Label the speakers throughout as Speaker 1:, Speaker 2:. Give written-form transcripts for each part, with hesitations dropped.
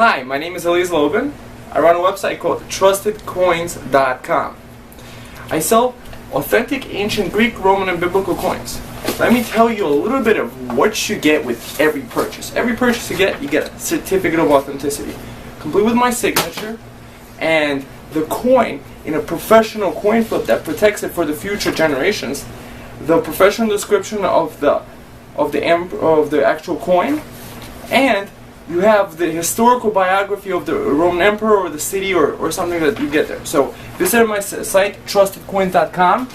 Speaker 1: Hi, my name is Elise Logan. I run a website called trustedcoins.com. I sell authentic ancient Greek, Roman, and biblical coins. Let me tell you a little bit of what you get with every purchase. Every purchase you get a certificate of authenticity, complete with my signature, and the coin in a professional coin flip that protects it for the future generations. The professional description of the actual coin, and you have the historical biography of the Roman emperor or the city or something that you get there. So visit my site, trustedcoins.com,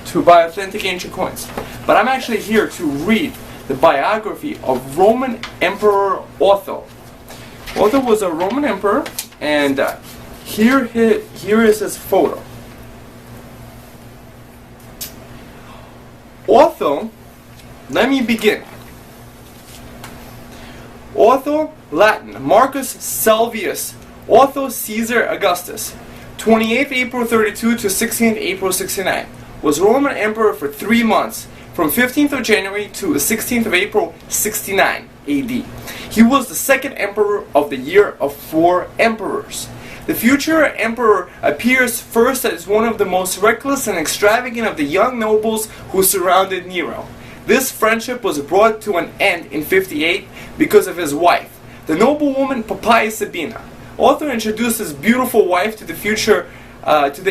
Speaker 1: to buy authentic ancient coins. But I'm actually here to read the biography of Roman Emperor Otho. Otho was a Roman emperor, and here is his photo. Otho, let me begin. Otho, Latin, Marcus Salvius, Otho Caesar Augustus, 28th April 32 to 16th April 69, was Roman emperor for 3 months, from 15th of January to 16th of April 69 AD. He was the second emperor of the year of 4 emperors. The future emperor appears first as one of the most reckless and extravagant of the young nobles who surrounded Nero. This friendship was brought to an end in 58 because of his wife, the noblewoman Poppaea Sabina. Otho introduced his beautiful wife to the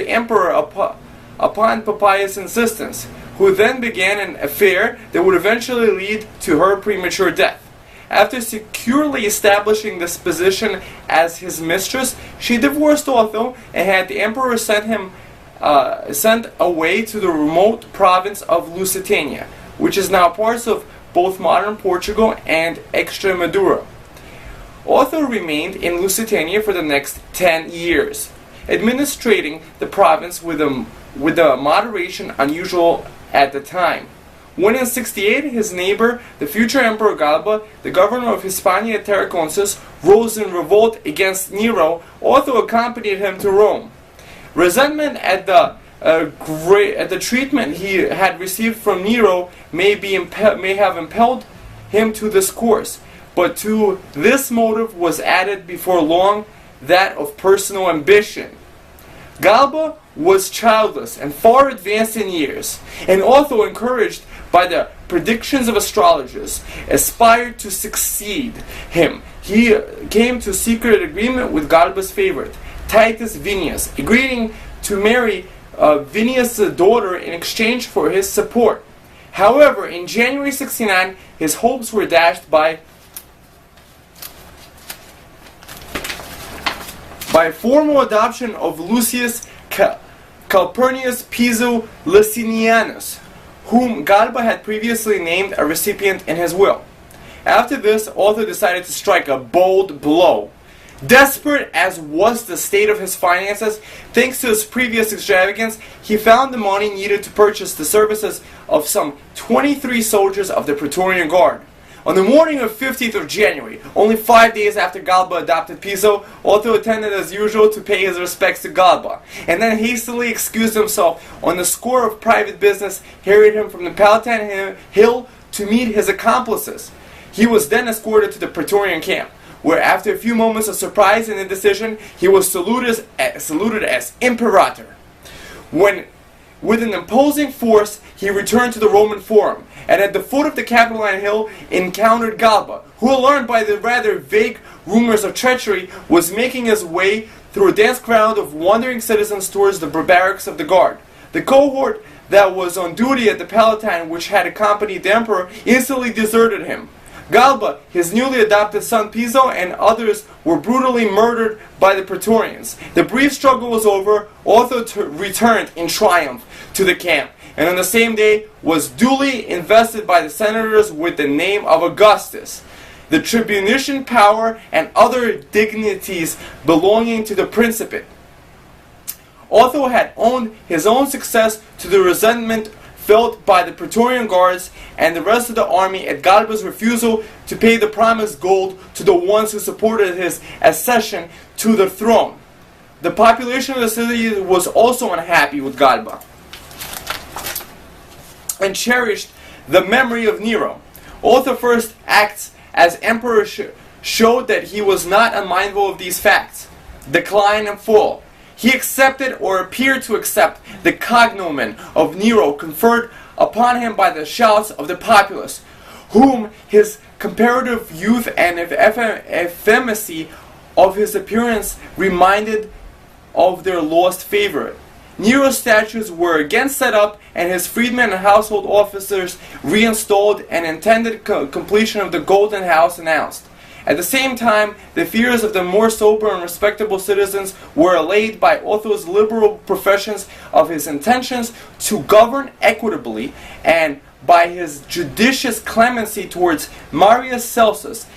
Speaker 1: emperor upon Poppaea's insistence, who then began an affair that would eventually lead to her premature death. After securely establishing this position as his mistress, she divorced Otho and had the emperor sent away to the remote province of Lusitania, which is now part of both modern Portugal and Extremadura. Otho remained in Lusitania for the next 10 years, administrating the province with a moderation unusual at the time. When in 68, his neighbor, the future Emperor Galba, the governor of Hispania Tarraconensis, rose in revolt against Nero, Otho accompanied him to Rome. Resentment at the treatment he had received from Nero may have impelled him to this course, but to this motive was added before long that of personal ambition. Galba was childless and far advanced in years, and Otho, encouraged by the predictions of astrologers, aspired to succeed him. He came to secret agreement with Galba's favorite, Titus Vinius, agreeing to marry Vinius' daughter in exchange for his support. However, in January 69, his hopes were dashed by formal adoption of Lucius Calpurnius Piso Licinianus, whom Galba had previously named a recipient in his will. After this, Otho decided to strike a bold blow. Desperate as was the state of his finances, thanks to his previous extravagance, he found the money needed to purchase the services of some 23 soldiers of the Praetorian Guard. On the morning of 15th of January, only 5 days after Galba adopted Piso, Otho attended as usual to pay his respects to Galba, and then hastily excused himself on the score of private business, hurried him from the Palatine Hill to meet his accomplices. He was then escorted to the Praetorian camp, where after a few moments of surprise and indecision, he was saluted as Imperator. When, with an imposing force, he returned to the Roman Forum, and at the foot of the Capitoline Hill encountered Galba, who, alarmed by the rather vague rumors of treachery, was making his way through a dense crowd of wandering citizens towards the barracks of the guard. The cohort that was on duty at the Palatine, which had accompanied the emperor, instantly deserted him. Galba, his newly adopted son Piso, and others were brutally murdered by the Praetorians. The brief struggle was over. Otho returned in triumph to the camp, and on the same day was duly invested by the senators with the name of Augustus, the tribunician power and other dignities belonging to the Principate. Otho had owed his own success to the resentment felt by the Praetorian Guards and the rest of the army at Galba's refusal to pay the promised gold to the ones who supported his accession to the throne. The population of the city was also unhappy with Galba and cherished the memory of Nero. Otho first acts as Emperor showed that he was not unmindful of these facts. Decline and fall. He accepted, or appeared to accept, the cognomen of Nero conferred upon him by the shouts of the populace, whom his comparative youth and effeminacy of his appearance reminded of their lost favorite. Nero's statues were again set up, and his freedmen and household officers reinstalled, and intended completion of the Golden House announced. At the same time, the fears of the more sober and respectable citizens were allayed by Otho's liberal professions of his intentions to govern equitably, and by his judicious clemency towards Marius Celsus,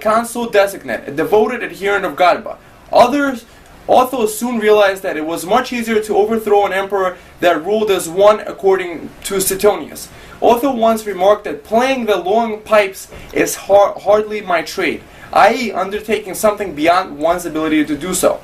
Speaker 1: consul designate, a devoted adherent of Galba. Otho soon realized that it was much easier to overthrow an emperor that ruled as one, according to Suetonius. Otho once remarked that playing the long pipes is hardly my trade, i.e. undertaking something beyond one's ability to do so.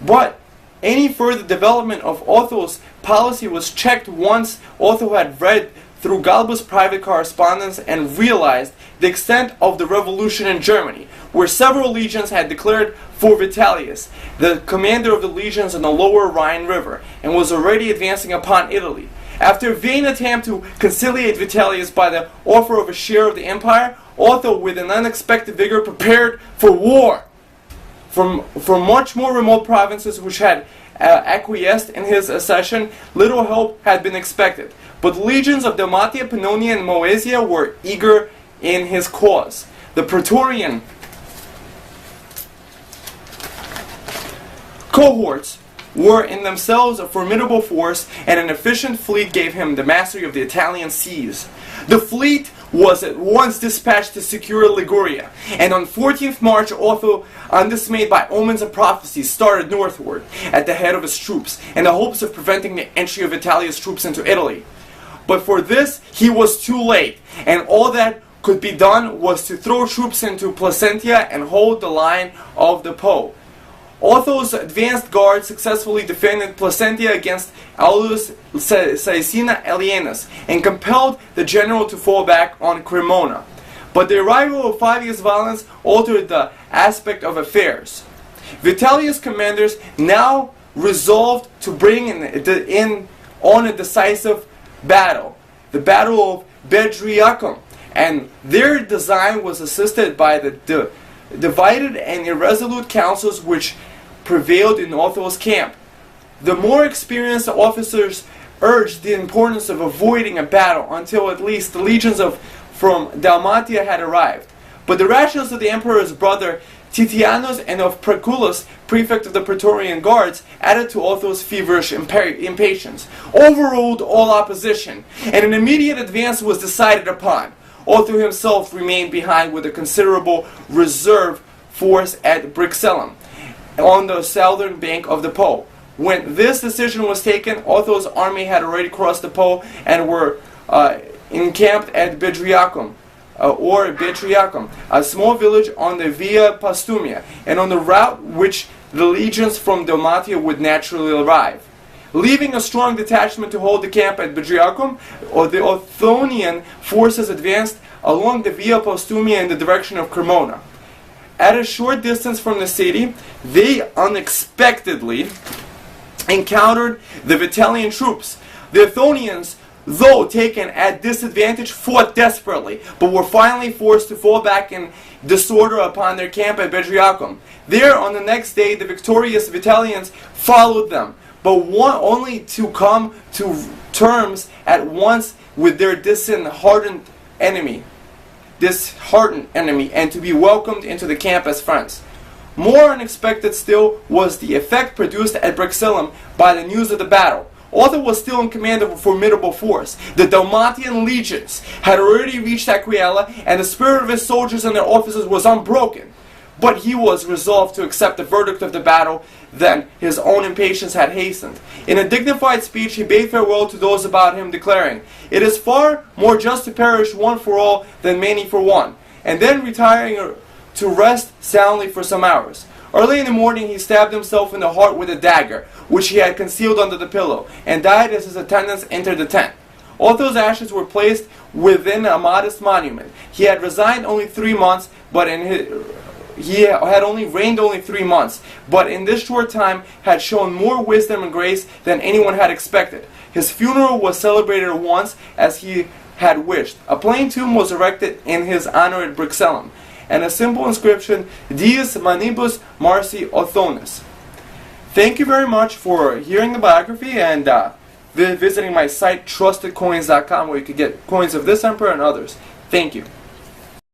Speaker 1: But any further development of Otho's policy was checked once Otho had read through Galba's private correspondence and realized the extent of the revolution in Germany, where several legions had declared for Vitellius, the commander of the legions on the lower Rhine River, and was already advancing upon Italy. After a vain attempt to conciliate Vitellius by the offer of a share of the empire, Otho, with an unexpected vigor, prepared for war. From much more remote provinces which had acquiesced in his accession, little help had been expected. But the legions of Dalmatia, Pannonia, and Moesia were eager in his cause. The Praetorian cohorts were in themselves a formidable force, and an efficient fleet gave him the mastery of the Italian seas. The fleet was at once dispatched to secure Liguria, and on 14th March Otho, undismayed by omens and prophecies, started northward at the head of his troops, in the hopes of preventing the entry of Italia's troops into Italy. But for this he was too late, and all that could be done was to throw troops into Placentia and hold the line of the Po. Otho's advanced guard successfully defended Placentia against Aulus Caecina Alienus, and compelled the general to fall back on Cremona. But the arrival of Fabius Valens altered the aspect of affairs. Vitellius' commanders now resolved to bring in on a decisive battle, the Battle of Bedriacum, and their design was assisted by the divided and irresolute counsels which prevailed in Otho's camp. The more experienced officers urged the importance of avoiding a battle until at least the legions from Dalmatia had arrived. But the rashness of the emperor's brother Titianus and of Proculus, prefect of the Praetorian Guards, added to Otho's feverish impatience, overruled all opposition, and an immediate advance was decided upon. Otho himself remained behind with a considerable reserve force at Brixellum, on the southern bank of the Po. When this decision was taken, Otho's army had already crossed the Po and were encamped at Bedriacum, a small village on the Via Pastumia, and on the route which the legions from Dalmatia would naturally arrive. Leaving a strong detachment to hold the camp at Bedriacum, the Othonian forces advanced along the Via Pastumia in the direction of Cremona. At a short distance from the city, they unexpectedly encountered the Vitellian troops. The Othonians, though taken at disadvantage, fought desperately, but were finally forced to fall back in disorder upon their camp at Bedriacum. There, on the next day, the victorious Vitellians followed them, but only to come to terms at once with their disheartened enemy, and to be welcomed into the camp as friends. More unexpected still was the effect produced at Brixellum by the news of the battle. Otho was still in command of a formidable force. The Dalmatian legions had already reached Aquileia, and the spirit of his soldiers and their officers was unbroken. But he was resolved to accept the verdict of the battle than his own impatience had hastened. In a dignified speech he bade farewell to those about him, declaring, "It is far more just to perish one for all than many for one," and then retiring to rest soundly for some hours. Early in the morning he stabbed himself in the heart with a dagger, which he had concealed under the pillow, and died as his attendants entered the tent. Otho's ashes were placed within a modest monument. He had resigned only 3 months but he had only reigned 3 months, but in this short time had shown more wisdom and grace than anyone had expected. His funeral was celebrated once as he had wished. A plain tomb was erected in his honor at Brixellum, and a simple inscription, Dies manibus Marci Othonis. Thank you very much for hearing the biography and visiting my site, trustedcoins.com, where you can get coins of this emperor and others. Thank you.